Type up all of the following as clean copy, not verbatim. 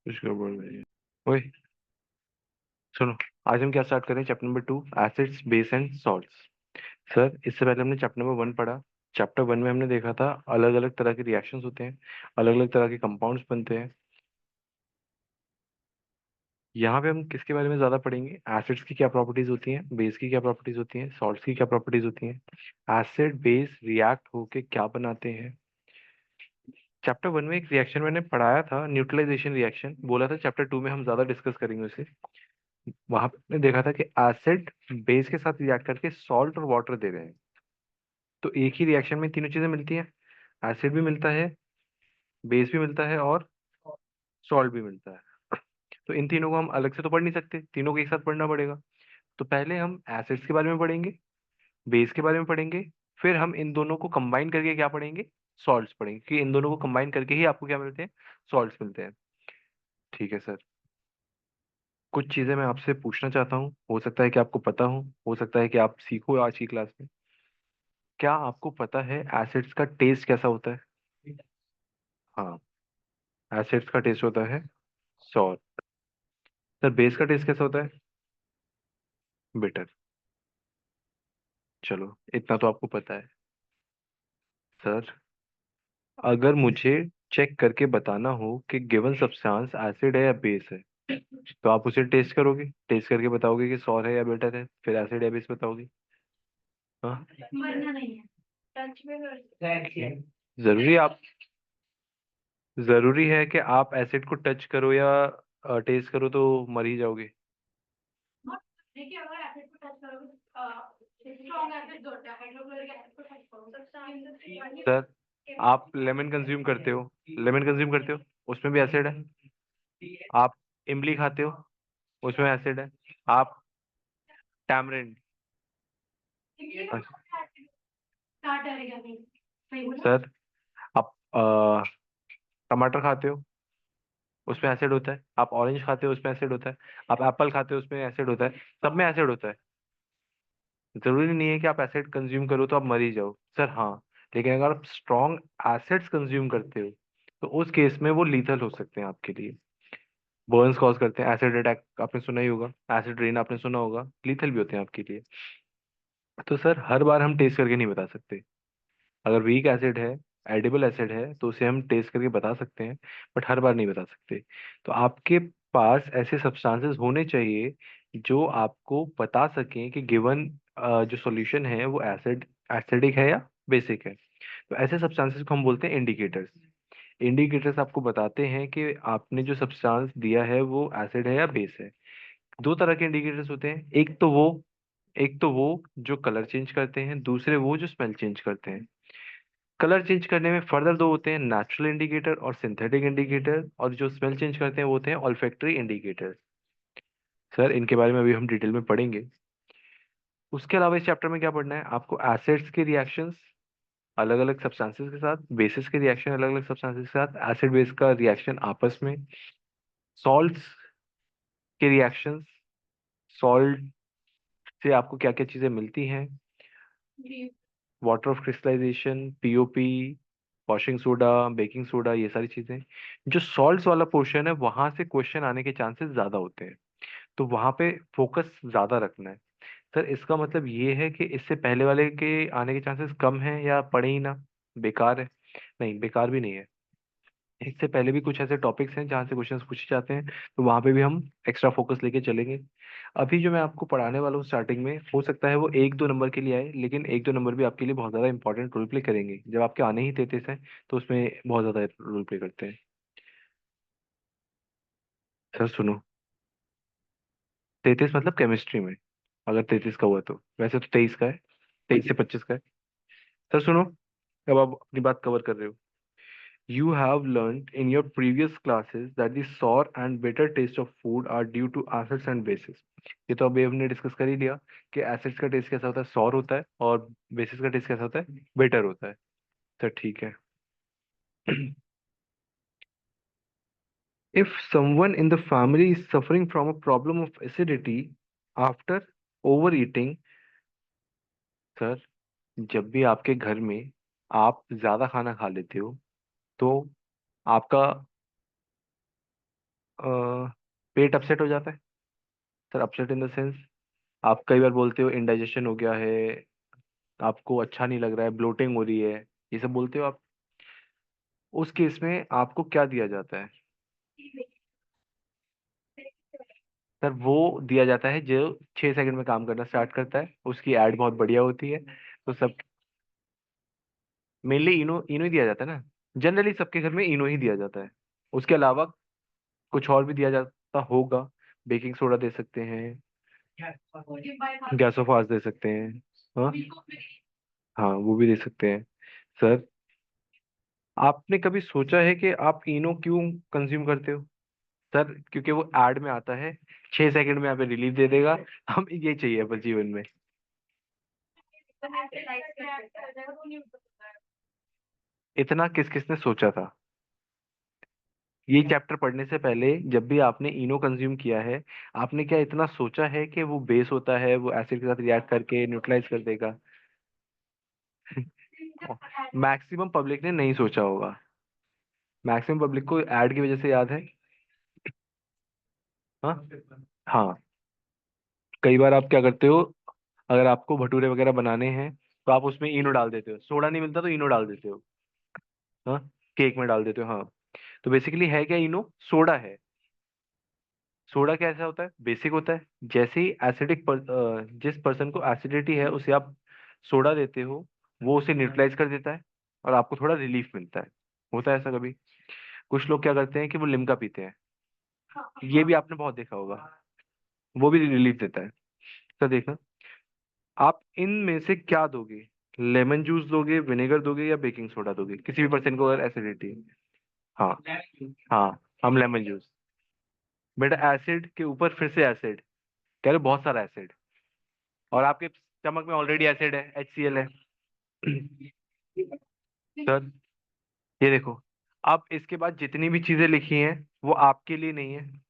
कुछ गड़बड़ नहीं है। ओए सुनो, आज हम क्या स्टार्ट करें? Chapter number 2, acids base and salts. Sir इससे पहले हमने चैप्टर नंबर 1 पढ़ा। चैप्टर 1 में हमने देखा था अलग अलग तरह के रिएक्शंस होते हैं, अलग अलग तरह के कंपाउंड्स बनते हैं। यहाँ पे हम किसके बारे में ज्यादा पढ़ेंगे? एसिड्स की क्या प्रॉपर्टीज होती हैं, बेस की क्या प्रॉपर्टीज होती हैं, सॉल्ट्स की क्या प्रॉपर्टीज होती हैं, एसिड बेस रिएक्ट होके क्या बनाते हैं। चैप्टर 1 में एक रिएक्शन मैंने पढ़ाया था, न्यूट्रलाइजेशन रिएक्शन, बोला था चैप्टर 2 में हम ज्यादा डिस्कस करेंगे उसे। वहां पे हमने देखा था कि एसिड बेस के साथ रिएक्ट करके सॉल्ट और वाटर दे रहे हैं। तो एक ही रिएक्शन में तीनों चीजें मिलती हैं, एसिड भी मिलता है, बेस भी मिलता है और सॉल्ट भी मिलता है। तो इन तीनों को हम अलग से तो पढ़ नहीं सकते, तीनों को एक साथ पढ़ना पड़ेगा। तो पहले हम एसिड्स के बारे में पढ़ेंगे, बेस के बारे में पढ़ेंगे, फिर हम इन दोनों को कंबाइन करके क्या पढ़ेंगे? सॉल्ट्स पढ़ेंगे, कि इन दोनों को कंबाइन करके ही आपको क्या मिलते हैं? सॉल्ट्स मिलते हैं। ठीक है सर। कुछ चीजें मैं आपसे पूछना चाहता हूँ, हो सकता है कि आपको पता हो सकता है कि आप सीखो आज की क्लास में। क्या आपको पता है एसिड्स का टेस्ट कैसा होता है? हाँ, एसिड्स का टेस्ट होता है सॉर। सर बेस का टेस्ट कैसा होता है? बिटर। चलो इतना तो आपको पता है। सर अगर मुझे चेक करके बताना हो कि गिवन सब्सटेंस एसिड है या बेस है, तो आप उसे टेस्ट करोगे, टेस्ट करके बताओगे कि सॉर है या बिटर है, फिर एसिड या बेस बताओगे। हाँ, जरूरी आप जरूरी है कि आप एसिड को टच करो या टेस्ट करो तो मर ही जाओगे। सर आप लेमन कंज्यूम करते हो, लेमन कंज्यूम करते हो, उसमें भी एसिड है। आप इमली खाते हो, उसमें एसिड है। आप टैमरिंड, सर आप टमाटर खाते हो, उसमें एसिड होता है। आप ऑरेंज खाते हो, उसमें एसिड होता है। आप एप्पल खाते हो, उसमें एसिड होता है। सब में एसिड होता है। जरूरी नहीं है कि आप एसिड कंज्यूम करो तो आप मर ही जाओ सर। हाँ, लेकिन अगर आप स्ट्रॉन्ग एसिड्स कंज्यूम करते हो तो उस केस में वो लीथल हो सकते हैं आपके लिए। बर्न्स कॉज करते हैं, एसिड अटैक आपने सुना ही होगा, एसिड रेन आपने सुना होगा, लीथल भी होते हैं आपके लिए। तो सर हर बार हम टेस्ट करके नहीं बता सकते। अगर वीक एसिड है, एडिबल एसिड है, तो उसे हम टेस्ट करके बता सकते हैं, बट हर बार नहीं बता सकते। तो आपके पास ऐसे सब्सटेंसेस होने चाहिए जो आपको बता सकें कि गिवन जो सॉल्यूशन है वो एसिडिक है या बेसिक है। तो ऐसे सब्सटेंसेस को हम बोलते हैं इंडिकेटर्स। इंडिकेटर्स आपको बताते हैं कि आपने जो सब्सटेंस दिया है वो एसिड है या बेस है। दो तरह के इंडिकेटर्स होते हैं, एक तो वो जो कलर चेंज करते हैं, दूसरे वो जो स्मेल चेंज करते हैं। कलर चेंज करने में फर्दर दो होते हैं, नेचुरल इंडिकेटर और सिंथेटिक इंडिकेटर, और जो स्मेल चेंज करते हैं वो होते हैं ऑल्फैक्टरी इंडिकेटर। सर इनके बारे में अभी हम डिटेल में पढ़ेंगे। उसके अलावा इस चैप्टर में क्या पढ़ना है आपको? एसिड्स के रिएक्शंस अलग अलग सब्सटेंसेस के साथ, बेसिस के रिएक्शन अलग अलग सब्सटेंसेस के साथ, एसिड बेस का रिएक्शन आपस में, सॉल्ट्स के रिएक्शंस, सॉल्ट से आपको क्या क्या चीजें मिलती हैं, water of crystallization, POP, washing soda, baking soda, ये सारी चीजें। जो सॉल्ट्स वाला पोर्शन है वहां से क्वेश्चन आने के चांसेस ज्यादा होते हैं, तो वहां पे फोकस ज्यादा रखना है। सर इसका मतलब ये है कि इससे पहले वाले के आने के चांसेस कम हैं या पड़े ही ना, बेकार है? नहीं, बेकार भी नहीं है। इससे पहले भी कुछ ऐसे टॉपिक्स हैं जहाँ से क्वेश्चंस पूछे जाते हैं, तो वहां पे भी हम एक्स्ट्रा फोकस लेके चलेंगे। अभी जो मैं आपको पढ़ाने वाला हूँ स्टार्टिंग में, हो सकता है वो 1-2 नंबर के लिए आए, लेकिन 1-2 नंबर भी आपके लिए बहुत ज्यादा इंपॉर्टेंट रोल प्ले करेंगे। जब आपके आने ही 33 हैं तो उसमें बहुत ज्यादा रोल प्ले करते हैं। सर सुनो, 33 मतलब केमिस्ट्री में, अगर 33 का हुआ तो वैसे तो 23 का है, 23 से 25 का है। सर सुनो, अब आप अपनी बात कवर कर रहे हो। You have learned in your previous classes that the sour and bitter taste of food are due to acids and bases। ये तो अभी हमने डिस्कस कर ही लिया कि एसिड्स का टेस्ट कैसा होता है, सॉर होता है, और बेसिस का टेस्ट कैसा होता है, बिटर होता है। तो ठीक है। If someone in the family is suffering from a problem of acidity after overeating, sir जब भी आपके घर में आप ज्यादा खाना खा लेते हो तो आपका पेट अपसेट हो जाता है। Sir upset in the sense, आप कई बार बोलते हो इंडाइजेशन हो गया है, आपको अच्छा नहीं लग रहा है, ब्लोटिंग हो रही है, ये सब बोलते हो आप। उस केस में आपको क्या दिया जाता है? सर वो दिया जाता है जो 6 सेकंड में काम करना स्टार्ट करता है, उसकी एड बहुत बढ़िया होती है। तो सब मेनली इनो इनो ही दिया जाता है ना। जनरली सबके घर में इनो ही दिया जाता है। उसके अलावा कुछ और भी दिया जाता होगा। बेकिंग सोडा दे सकते हैं, गैसोफास दे सकते हैं। हाँ, हाँ वो भी दे सकते हैं। सर आपने कभी सोचा है कि आप इनो क्यों कंज्यूम करते हो? सर क्योंकि वो एड में आता है, 6 सेकंड में यहाँ पे रिलीफ दे देगा। हम ये चाहिए बस जीवन में। इतना किस किसने सोचा था? ये चैप्टर पढ़ने से पहले जब भी आपने इनो कंज्यूम किया है, आपने क्या इतना सोचा है कि वो बेस होता है, वो एसिड के साथ रिएक्ट करके न्यूट्रलाइज कर देगा? मैक्सिमम पब्लिक ने नहीं सोचा होगा। मैक्सिमम पब्लिक को एड की वजह से याद है। हाँ, हाँ। कई बार आप क्या करते हो, अगर आपको भटूरे वगैरह बनाने हैं तो आप उसमें इनो डाल देते हो, सोडा नहीं मिलता तो इनो डाल देते हो। हाँ, केक में डाल देते हो, हाँ। तो बेसिकली है क्या, इनो सोडा है। सोडा कैसा होता है, बेसिक होता है। जैसे ही जिस पर्सन को एसिडिटी है उसे आप सोडा देते हो, वो उसे न्यूट्रलाइज कर देता है और आपको थोड़ा रिलीफ मिलता है। होता है ऐसा कभी? कुछ लोग क्या करते हैं कि वो लिम्का पीते हैं, ये भी आपने बहुत देखा होगा, वो भी रिलीफ देता है। तो देखना, आप इनमें से क्या दोगे? लेमन जूस दोगे, विनेगर दोगे, या बेकिंग सोडा दोगे किसी भी पर्सन को अगर एसिडिटी? हाँ, हाँ, हम लेमन जूस। बेटा एसिड के ऊपर फिर से एसिड, कह रहे बहुत सारा एसिड, और आपके स्टमक में ऑलरेडी एसिड है, HCl है। सर ये देखो, अब इसके बाद जितनी भी चीजें लिखी हैं वो आपके लिए नहीं है,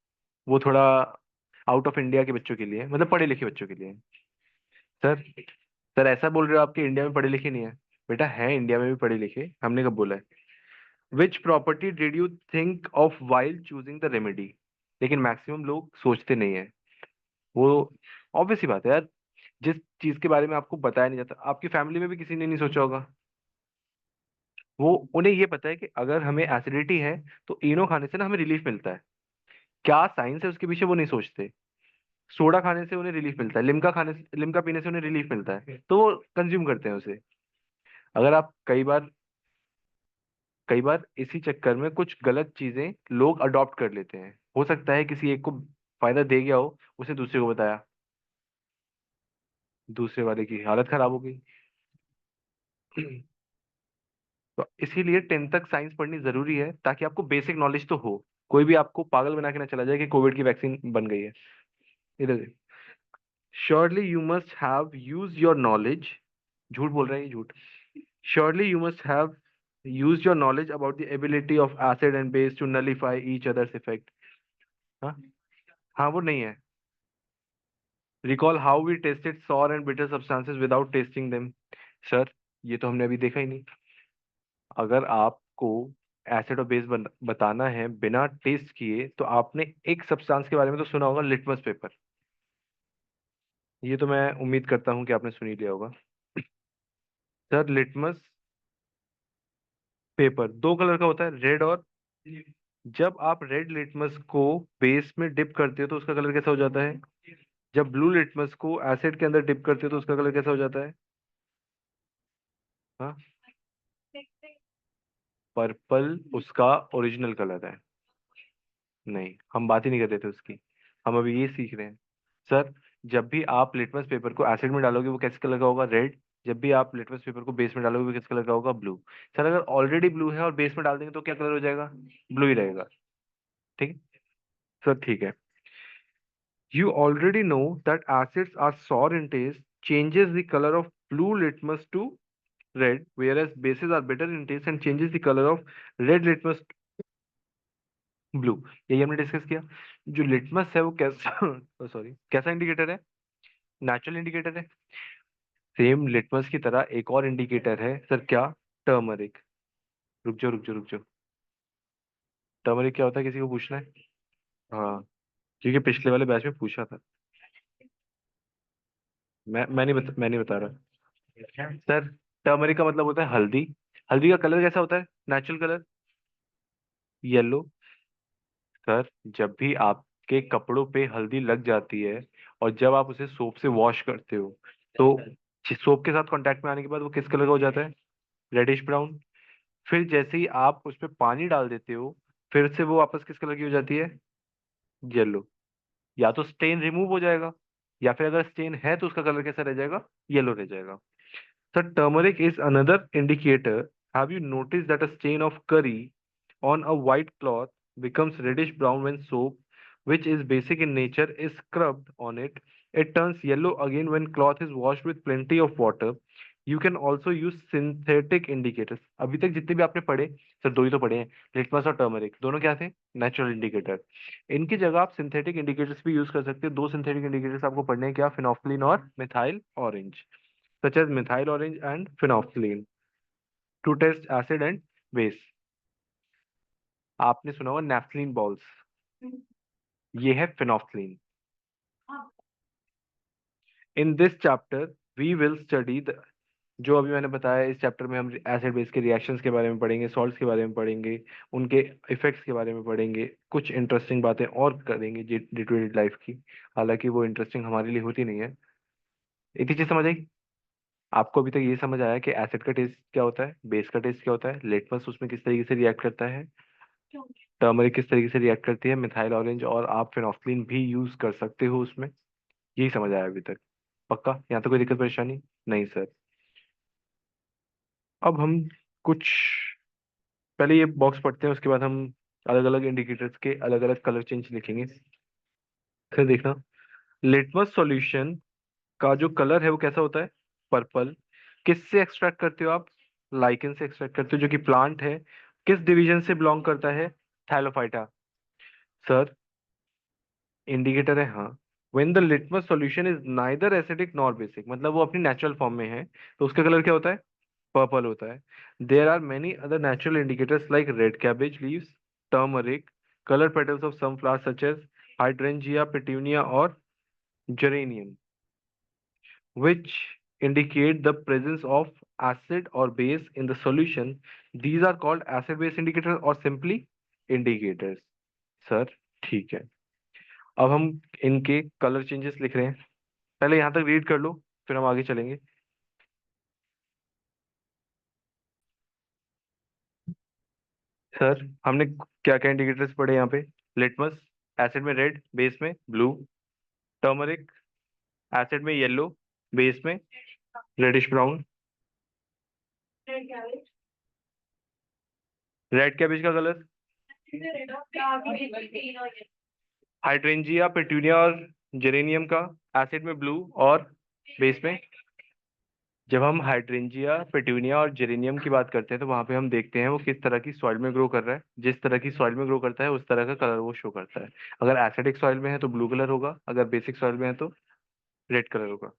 वो थोड़ा आउट ऑफ इंडिया के बच्चों के लिए है, मतलब पढ़े लिखे बच्चों के लिए है। सर, सर ऐसा बोल रहे हो आपके इंडिया में पढ़े लिखे नहीं है? बेटा है, इंडिया में भी पढ़े लिखे, हमने कब बोला है? Which property did you think of while choosing the remedy? लेकिन मैक्सिमम लोग सोचते नहीं है वो। ऑब्वियस सी बात है यार, जिस चीज के बारे में आपको बताया नहीं जाता, आपकी फैमिली में भी किसी ने नहीं सोचा होगा। वो उन्हें ये पता है कि अगर हमें एसिडिटी है तो इनो खाने से ना हमें रिलीफ मिलता है। क्या साइंस है उसके पीछे वो नहीं सोचते। सोडा खाने से उन्हें रिलीफ मिलता है, लिम्का पीने से उन्हें रिलीफ मिलता है, तो वो कंज्यूम करते हैं उसे। अगर आप कई बार इसी चक्कर में कुछ गलत चीजें लोग अडॉप्ट कर लेते हैं, हो सकता है किसी एक को फायदा दे गया हो, उसे दूसरे को बताया, दूसरे वाले की हालत खराब हो गई। तो इसीलिए 10th तक साइंस पढ़नी जरूरी है, ताकि आपको बेसिक नॉलेज तो हो। कोई भी आपको पागल बना के ना चला जाए कि कोविड की वैक्सीन बन गई है। इधर surely you must have use your knowledge, झूठ बोल रहे हैं ये, झूठ। Surely you must have use your knowledge about the ability of acid and base to nullify each others effect. हाँ, हाँ वो नहीं है। Recall how we tested sour and bitter substances without testing them. Sir ये तो हमने अभी देखा ही नहीं। अगर आपको एसिड और बेस बताना है बिना टेस्ट किए, तो आपने एक सब्सटेंस के बारे में तो सुना होगा, लिटमस पेपर। ये तो मैं उम्मीद करता हूँ कि आपने सुन ही लिया होगा। सर लिटमस पेपर 2 कलर का होता है, रेड और, जब आप रेड लिटमस को बेस में डिप करते हो तो उसका कलर कैसा हो जाता है? जब ब्लू लिटमस को एसिड के अंदर डिप करते हो तो उसका कलर कैसा हो जाता है? हाँ, पर्पल उसका ओरिजिनल कलर है। नहीं, हम बात ही नहीं कर रहे थे उसकी, हम अभी ये सीख रहे हैं। सर जब भी आप लिटमस पेपर को एसिड में डालोगे वो कैसे कलर का होगा? रेड। जब भी आप लिटमस पेपर को बेस में डालोगे वो किस कलर का होगा? ब्लू। सर अगर ऑलरेडी ब्लू है और बेस में डाल देंगे तो क्या कलर हो जाएगा? ब्लू ही रहेगा। ठीक है। सर ठीक है। You already know that acids are sour in taste, changes the color of blue litmus to red, whereas bases are bitter in taste and changes the color of red litmus to blue। यही हमने discuss किया। जो litmus है वो कैसा sorry कैसा indicator है? Natural indicator है। सेम लिटमस की तरह एक और इंडिकेटर है सर, क्या? टर्मरिक। रुक जाओ रुक जाओ रुक जाओ, टर्मरिक क्या होता है, किसी को पूछना है? हाँ, क्योंकि पिछले वाले बैच में पूछा था। मैं नहीं बता रहा। सर, टर्मरिक का मतलब होता है हल्दी। हल्दी का कलर कैसा होता है, नेचुरल कलर? येलो। सर, जब भी आपके कपड़ों पे हल्दी लग जाती है और जब आप उसे सोप से वॉश करते हो, तो सोप के साथ कांटेक्ट में आने के बाद वो किस कलर का हो जाता है? Reddish brown. फिर जैसे ही आप उस पे पानी डाल देते हो, फिर से वो वापस किस कलर की हो जाती है? येलो। या तो स्टेन रिमूव हो जाएगा, या फिर अगर स्टेन है तो उसका कलर कैसा रह जाएगा? येलो रह जाएगा। Sir, turmeric is another indicator. Have you noticed that a stain of curry on a white cloth becomes reddish brown when soap, which is basic in nature, is scrubbed on it? It turns yellow again when cloth is washed with plenty of water. You can also use synthetic indicators. अभी तक जितने भी आपने पढ़े, sir दो ही तो पढ़े हैं, लिटमस और टर्मरिक, दोनों क्या थे? Natural indicator. इनकी जगह आप सिंथेटिक इंडिकेटर्स भी यूज कर सकते हो। दो सिंथेटिक इंडिकेटर्स आपको पढ़ने हैं, क्या? फिनोफ्थिलीन और methyl orange, such as methyl orange and phenolphthalein, to test acid and base. आपने सुना होगा नैफ्थलीन बॉल्स, ये है phenolphthalein. In this chapter we will study the, जो अभी मैंने बताया, इस चैप्टर में हम एसिड बेस के रिएक्शंस के बारे में पढ़ेंगे, सॉल्ट्स के बारे में पढ़ेंगे, उनके इफेक्ट्स के बारे में पढ़ेंगे, कुछ इंटरेस्टिंग बातें और करेंगे डे टू डे लाइफ की। हालांकि वो इंटरेस्टिंग हमारे लिए होती नहीं है। इतनी चीज समझ आई? आपको अभी तक ये समझ आया कि एसिड का टेस्ट क्या होता है, बेस का टेस्ट क्या होता है, लिटमस उसमें किस तरीके से रिएक्ट करता है, टर्मरिक किस तरीके से रिएक्ट करती है, मिथाइल ऑरेंज, और आप फेनोफ्थलीन भी यूज कर सकते हो उसमें। यही समझ आया अभी तक? पक्का? यहाँ तो कोई दिक्कत परेशानी नहीं सर? अब हम कुछ पहले ये बॉक्स पढ़ते हैं, उसके बाद हम अलग अलग इंडिकेटर्स के अलग अलग कलर चेंज लिखेंगे। फिर देखना, लिटमस सॉल्यूशन का जो कलर है वो कैसा होता है? पर्पल। किससे एक्सट्रैक्ट करते हो आप? लाइकेन से एक्सट्रैक्ट करते हो, जो कि प्लांट है। किस डिवीजन से बिलोंग करता है? थैलोफाइटा। सर, इंडिकेटर है हाँ। When the litmus solution is neither acidic nor basic, मतलब वो अपनी नेचुरल फॉर्म में है, तो उसका कलर क्या होता है? पर्पल होता है। There are many other natural indicators like red cabbage leaves, turmeric, colour petals of some flowers such as hydrangea, petunia और geranium, which indicate the presence of acid or base in the solution. These are called acid base indicators or simply indicators. Sir, ठीक है। अब हम इनके colour changes लिख रहे हैं। पहले यहाँ तक रीड कर लो, फिर हम आगे चलेंगे। सर, हमने क्या क्या इंडिकेटर्स पढ़े यहाँ पे? लिटमस, एसिड में रेड, बेस में ब्लू। टर्मरिक, एसिड में येलो, बेस में रेडिश ब्राउन। रेड कैबेज का कलर हाइड्रेंजिया, पेटूनिया और जेरेनियम का, एसिड में ब्लू और बेस में। जब हम हाइड्रेंजिया, पेटूनिया और जेरेनियम की बात करते हैं, तो वहां पे हम देखते हैं वो किस तरह की सॉइल में ग्रो कर रहा है। जिस तरह की सॉइल में ग्रो करता है उस तरह का कलर वो शो करता है। अगर एसिडिक सॉइल में है तो ब्लू कलर होगा, अगर बेसिक सॉइल में है तो रेड कलर होगा।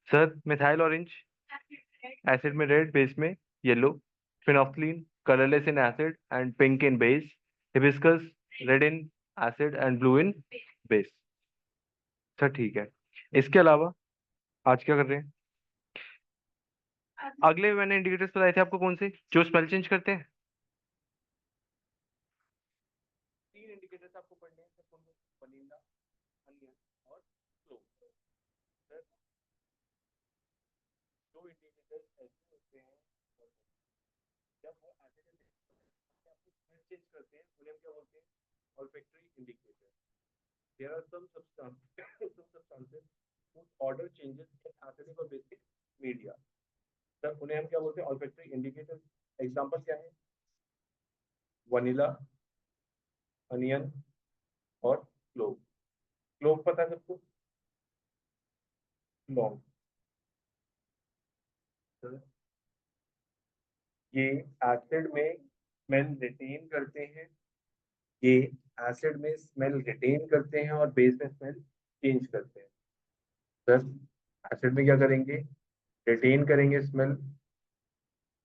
सर, मिथाइल ऑरेंज, एसिड में रेड, बेस में yellow. Phenolphthalein, colourless in acid and pink in base. Hibiscus, red in acid and blue in base. Sir, ठीक है। इसके अलावा आज क्या कर रहे हैं? अगले मैंने इंडिकेटर्स बताए थे आपको, कौन से जो स्मेल चेंज करते हैं? तीन इंडिकेटर्स आपको पढ़ने हैं सर, कौन कौन? वनीला, अनियन और क्लोव। सर, दो इंडिकेटर्स ऐसे होते हैं जब वो एसिड आपको स्मेल चेंज करते हैं, उन्हें हम क्या बोलते हैं? olfactory indicator. There are some substances whose odor changes in acidic or basic media. Sir, उन्हें हम क्या बोलते हैं? olfactory indicator. एग्जांपल क्या है? वनीला, अनियन और क्लोव। क्लोव पता है सबको? लौंग। सर, ये एसिड में स्मेल रिटेन करते हैं, ये एसिड में स्मेल रिटेन करते हैं और बेस में स्मेल चेंज करते हैं। सर, एसिड में क्या करेंगे? रिटेन करेंगे स्मेल,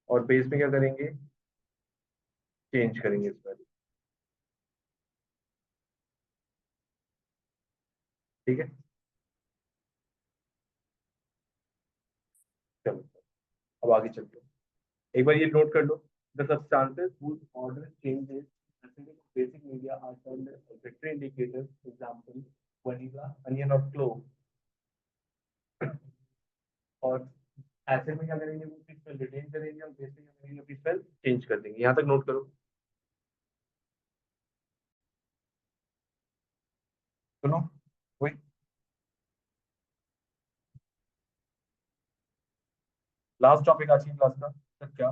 और बेस में क्या करेंगे? चेंज करेंगे स्मेल। ठीक है, चलो अब आगे चलते हैं। एक बार ये नोट कर लो, the substances whose order changes acidic basic media are termed as vector indicators. Example, vanilla, onion और clove। और एसिड में क्या करेंगे, वो फिर स्पेल रिटेन करेंगे, और बेसिक में करेंगे फिर स्पेल चेंज कर देंगे। यहाँ तक नोट करो। सुनो, वही लास्ट टॉपिक आज की क्लास का। तो क्या,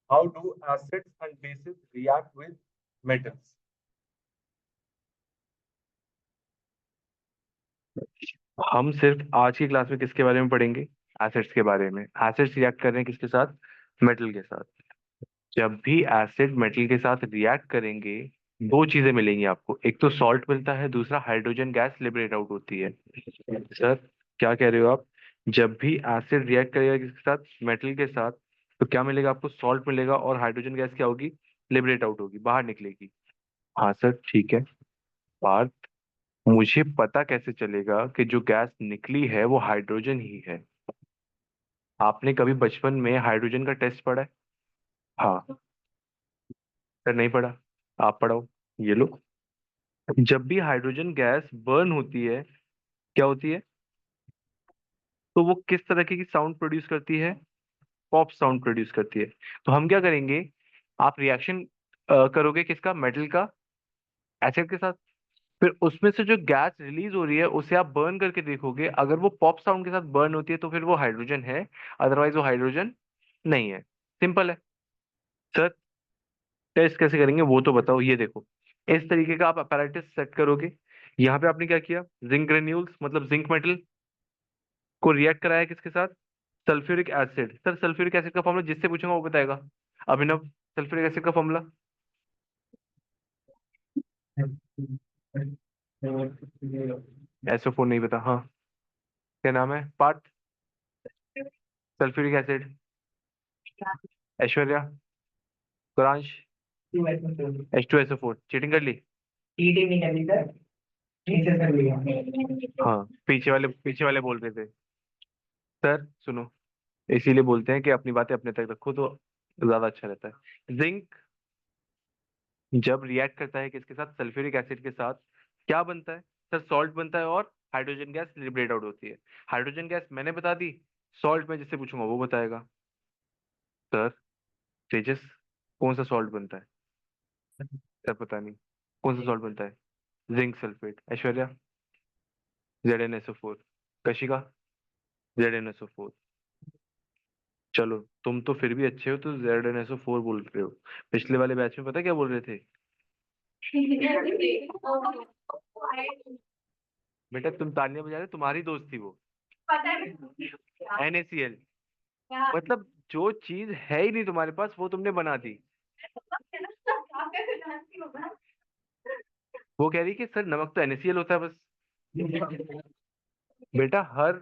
how do acids and bases react with metals. हम सिर्फ आज की क्लास में किसके बारे में पढ़ेंगे, एसिड्स के बारे में। एसिड्स रिएक्ट कर रहे हैं किसके साथ, मेटल के साथ। जब भी एसिड मेटल के साथ रिएक्ट करेंगे, दो चीजें मिलेंगी आपको, एक तो सॉल्ट मिलता है, दूसरा हाइड्रोजन गैस लिबरेट आउट होती है। सर क्या कह रहे हो आप, जब भी एसिड रिएक्ट करेगा किसके साथ, मेटल के साथ, तो क्या मिलेगा आपको, सॉल्ट मिलेगा, और हाइड्रोजन गैस क्या होगी, लिबरेट आउट होगी, बाहर निकलेगी। हाँ सर ठीक है, बात, मुझे पता कैसे चलेगा कि जो गैस निकली है वो हाइड्रोजन ही है। आपने कभी बचपन में हाइड्रोजन का टेस्ट पढ़ा है। हाँ सर नहीं पढ़ा, आप पढ़ाओ। ये लो, जब भी हाइड्रोजन गैस बर्न होती है, क्या होती है, तो वो किस तरह की साउंड प्रोड्यूस करती है, पॉप साउंड प्रोड्यूस करती है। तो हम क्या करेंगे, आप रिएक्शन करोगे किसका, मेटल का एसिड के साथ, फिर उसमें से जो गैस रिलीज हो रही है उसे आप बर्न करके देखोगे, अगर वो पॉप साउंड के साथ बर्न होती है तो फिर वो हाइड्रोजन है, अदरवाइज वो हाइड्रोजन नहीं है। सिंपल है। सर टेस्ट कैसे करेंगे वो तो बताओ। ये देखो, इस तरीके का आप अपैरेटस सेट करोगे। यहाँ पे आपने क्या किया, जिंक ग्रेन्यूल्स मतलब जिंक मेटल को रिएक्ट कराया किसके साथ, sulphuric acid. Sir sulphuric acid का फॉर्मूला जिससे पूछूंगा वो बताएगा। अभिनव, सल्फ्यूरिक एसिड का फॉर्मूला। SO4 नहीं पता, हाँ क्या नाम है, Parth, sulphuric acid, Aishwarya, Kuransh, H2SO4। Cheating कर ली। चीटिंग नहीं करनी सर, नीचे कर लिया। हाँ पीछे वाले बोल रहे थे। सर सुनो, इसीलिए बोलते हैं कि अपनी बातें अपने तक रखो तो ज्यादा अच्छा रहता है। जिंक जब रिएक्ट करता है किसके साथ, सल्फ्यूरिक एसिड के साथ, क्या बनता है, सर सॉल्ट बनता है, और हाइड्रोजन गैस लिबरेट आउट होती है। हाइड्रोजन गैस मैंने बता दी, सॉल्ट में जिससे पूछूंगा वो बताएगा। सर तेजस, कौन सा सॉल्ट बनता है, सर पता नहीं, कौन सा सॉल्ट बनता है, zinc sulphate. Aishwarya, ZnSO4। Kashika, ZnSO4। चलो तुम तो फिर भी अच्छे हो, तो ZnSO4 बोल रहे हो। पिछले वाले बैच में पता क्या बोल रहे थे, बेटा तुम तालियां बजा रहे, तुम्हारी दोस्त थी वो, NaCl। मतलब जो चीज है ही नहीं तुम्हारे पास वो तुमने बना दी। वो कह रही कि सर नमक तो NaCl होता है बस। बेटा हर,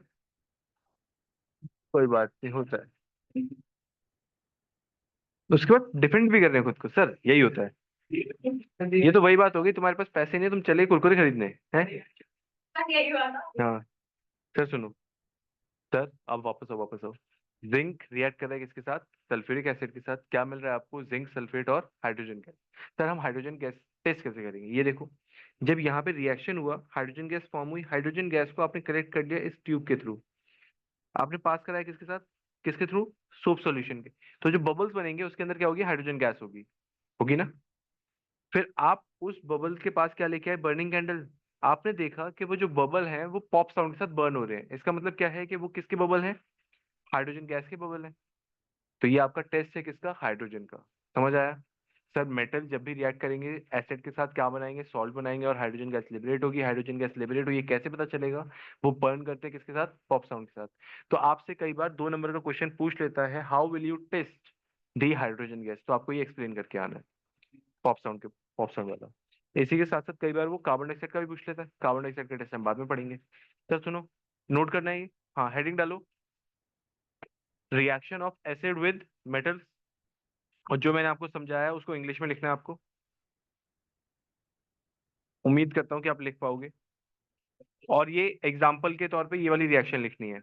कोई बात नहीं, होता है। उसके बाद डिफेंड भी कर रहे हैं खुद को, सर यही होता है। ये तो वही बात होगी, तुम्हारे पास पैसे नहीं, तुम चले कुरकुरे खरीदने हैं। हाँ सर सुनो, सर अब वापस आओ। जिंक रिएक्ट कर रहा है किसके साथ, सल्फ्यूरिक एसिड के साथ, क्या मिल रहा है आपको, जिंक सल्फेट और हाइड्रोजन गैस। सर हम हाइड्रोजन गैस टेस्ट कैसे करेंगे, ये देखो, जब यहाँ पे रिएक्शन हुआ, हाइड्रोजन गैस फॉर्म हुई, हाइड्रोजन गैस को आपने कलेक्ट कर लिया इस ट्यूब के थ्रू, आपने पास कराया किसके साथ, किसके थ्रू, सोप सॉल्यूशन के। तो जो बबल्स बनेंगे उसके अंदर क्या होगी, हाइड्रोजन गैस होगी, होगी ना। फिर आप उस बबल के पास क्या लेके आए, बर्निंग कैंडल। आपने देखा कि वो जो बबल है वो पॉप साउंड के साथ बर्न हो रहे हैं, इसका मतलब क्या है कि वो किसके बबल हैं, हाइड्रोजन गैस के बबल हैं। तो ये आपका टेस्ट है किसका, हाइड्रोजन का। समझ आया। सर मेटल जब भी रिएक्ट करेंगे एसिड के साथ क्या बनाएंगे, सॉल्ट बनाएंगे, और हाइड्रोजन गैस लिबरेट होगी, हाइड्रोजन गैस लिबरेट हुई, ये कैसे पता चलेगा, वो बर्न करते हैं किसके साथ, पॉप साउंड के साथ। तो आपसे कई बार 2 नंबर का क्वेश्चन पूछ लेता है, how will you test the hydrogen gas, तो आपको ये एक्सप्लेन करके आना है, पॉप साउंड के, पॉप साउंड वाला। इसी के साथ साथ कई बार वो कार्बन डाइऑक्साइड का भी पूछ लेता है, कार्बन डाइऑक्साइड का टेस्ट हम बाद में पढ़ेंगे। सर सुनो, नोट करना है ये, हाँ हेडिंग डालो, reaction of acid with metals, और जो मैंने आपको समझाया है उसको इंग्लिश में लिखना है आपको। उम्मीद करता हूँ कि आप लिख पाओगे। और ये एग्जाम्पल के तौर पे ये वाली रिएक्शन लिखनी है।